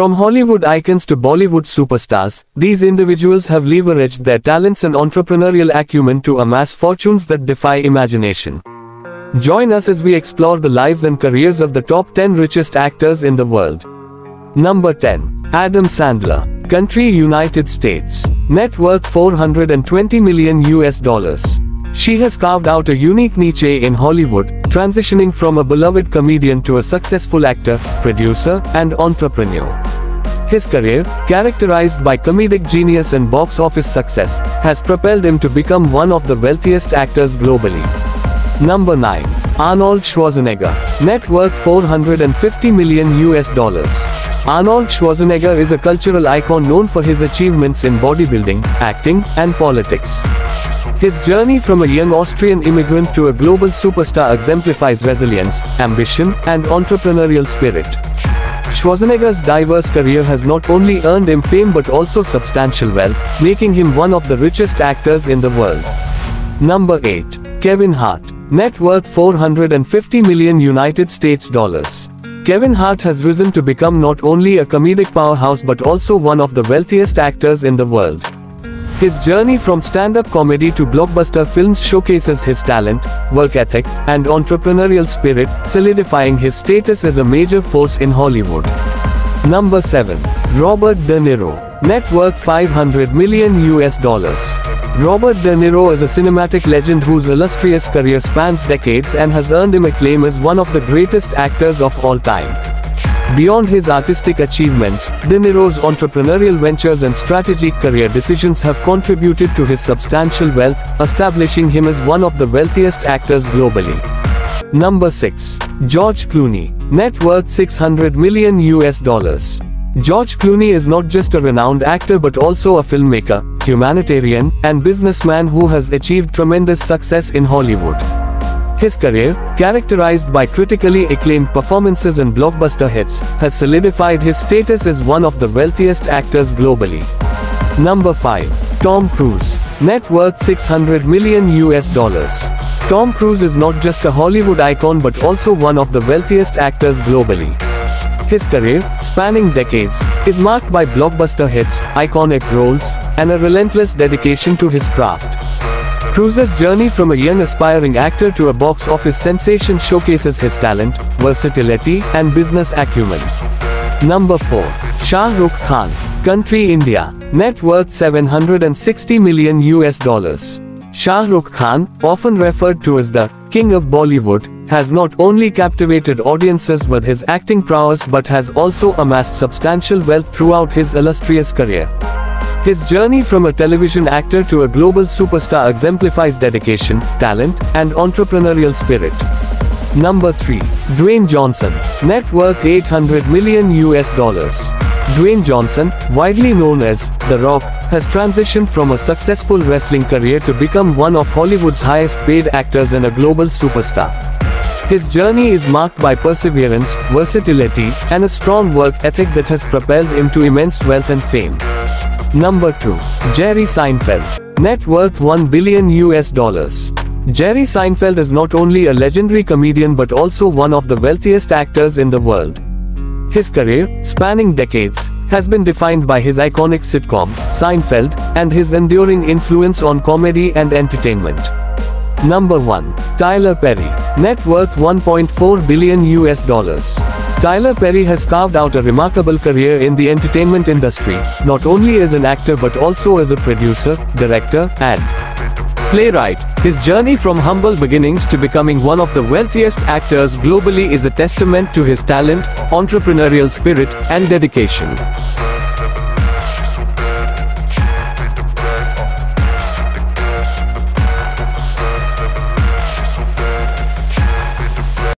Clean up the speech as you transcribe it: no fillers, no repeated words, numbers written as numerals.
From Hollywood icons to Bollywood superstars, these individuals have leveraged their talents and entrepreneurial acumen to amass fortunes that defy imagination. Join us as we explore the lives and careers of the top 10 richest actors in the world. Number 10. Adam Sandler. Country: United States. Net worth $420 million US. She has carved out a unique niche in Hollywood, transitioning from a beloved comedian to a successful actor, producer, and entrepreneur. His career, characterized by comedic genius and box office success, has propelled him to become one of the wealthiest actors globally. Number 9. Arnold Schwarzenegger. Net worth $450 million US. Arnold Schwarzenegger is a cultural icon known for his achievements in bodybuilding, acting, and politics. His journey from a young Austrian immigrant to a global superstar exemplifies resilience, ambition, and entrepreneurial spirit. Schwarzenegger's diverse career has not only earned him fame but also substantial wealth, making him one of the richest actors in the world. Number 8. Kevin Hart. Net worth $450 million United States dollars. Kevin Hart has risen to become not only a comedic powerhouse but also one of the wealthiest actors in the world. His journey from stand-up comedy to blockbuster films showcases his talent, work ethic, and entrepreneurial spirit, solidifying his status as a major force in Hollywood. Number 7. Robert De Niro. Net worth $500 million US. Robert De Niro is a cinematic legend whose illustrious career spans decades and has earned him acclaim as one of the greatest actors of all time. Beyond his artistic achievements, De Niro's entrepreneurial ventures and strategic career decisions have contributed to his substantial wealth, establishing him as one of the wealthiest actors globally. Number 6. George Clooney. Net worth $600 million US. George Clooney is not just a renowned actor but also a filmmaker, humanitarian, and businessman who has achieved tremendous success in Hollywood. His career, characterized by critically acclaimed performances and blockbuster hits, has solidified his status as one of the wealthiest actors globally. Number 5. Tom Cruise. Net worth $600 million US. Tom Cruise is not just a Hollywood icon but also one of the wealthiest actors globally. His career, spanning decades, is marked by blockbuster hits, iconic roles, and a relentless dedication to his craft. Cruise's journey from a young aspiring actor to a box office sensation showcases his talent, versatility, and business acumen. Number 4. Shah Rukh Khan. Country: India. Net worth $760 million US. Shah Rukh Khan, often referred to as the King of Bollywood, has not only captivated audiences with his acting prowess but has also amassed substantial wealth throughout his illustrious career. His journey from a television actor to a global superstar exemplifies dedication, talent, and entrepreneurial spirit. Number 3. Dwayne Johnson. Net worth $800 million US. Dwayne Johnson, widely known as The Rock, has transitioned from a successful wrestling career to become one of Hollywood's highest-paid actors and a global superstar. His journey is marked by perseverance, versatility, and a strong work ethic that has propelled him to immense wealth and fame. Number 2. Jerry Seinfeld. Net worth $1 billion US. Jerry Seinfeld is not only a legendary comedian but also one of the wealthiest actors in the world. His career, spanning decades, has been defined by his iconic sitcom, Seinfeld, and his enduring influence on comedy and entertainment. Number 1. Tyler Perry. Net worth $1.4 billion US. Tyler Perry has carved out a remarkable career in the entertainment industry, not only as an actor but also as a producer, director, and playwright. His journey from humble beginnings to becoming one of the wealthiest actors globally is a testament to his talent, entrepreneurial spirit, and dedication.